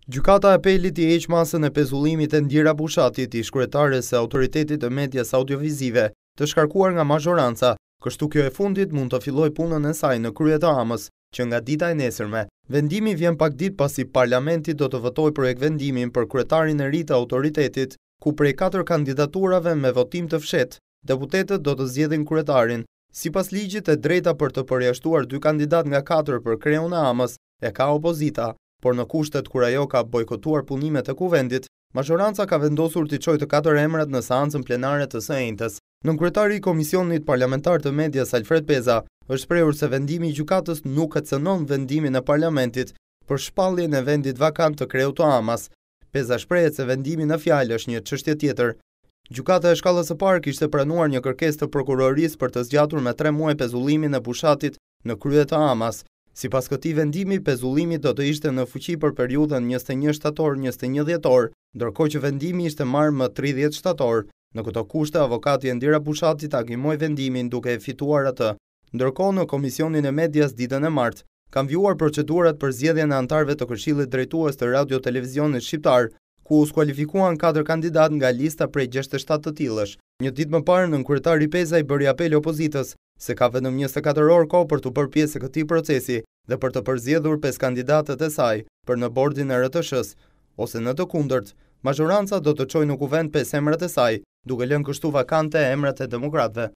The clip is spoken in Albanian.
Gjykata e Apelit i heq masën e pezullimit e Ndira Bushatit, ish kryetares së Autoritetit të Medias Audiovizive, të shkarkuar nga mazhoranca, kështu kjo e fundit mund të fillojë punën e saj në krye të amës, që nga dita e nesërme. Vendimi vjen pak ditë pasi Parlamenti do të votojë projekt vendimin për kryetarin e ri të autoritetit, ku prej 4 kandidaturave me votim të fshehtë, deputetët do të zgjedhin kryetarin. Sipas ligjit, e drejta për të përjashtuar 2 kandidat nga 4 për kreun e amës e ka opozita, por në kushtet kur ajo ka bojkotuar punimet e kuvendit, mazhoranca ka vendosur t'i çojë të 4 emrat në seancën plenare të së njëjtës. Nënkryetari i Komisionit Parlamentar të Medias Alfred Peza është shprehur se vendimi i gjykatës nuk e cënon vendimin e Parlamentit për shpalljen e vendit vakant të kreut të amas. Peza shprehet se vendimi në fjalë është një çështje tjetër. Gjykata e shkallës së parë kishte pranuar një kërkesë të prokurorisë për të zgjatur me 3 muaj pezullimin e Bushatit në krye të amas. Sipas këtij vendimi, pezullimi do të ishte në fuqi për periudhën 21 shtator-21 dhjetor, ndërkohë që vendimi ishte marrë më 30 shtator. Në këto kushte, avokati Ndira Bushati takimoi vendimin duke e fituar atë. Ndërkohë, në Komisionin e Medias ditën e martë, kanë vjuar procedurat për zgjedhjen e anëtarëve të Këshillit Drejtues të Radio Televizionit Shqiptar, ku u skualifikuan 4 kandidat nga lista prej 67 të tillësh. Një ditë më parë, nënkryetari Peza i bëri apel opozitës se ka vetëm 24 orë kohë për të bërë pjesë e këtij procesi dhe për të përzgjedhur 5 kandidatët e saj për në bordin e RTS-s, ose në të kundërt, mazhoranca do të çojë në kuvend 5 emrat e saj, duke lënë kështu vakante emrat e demokratëve.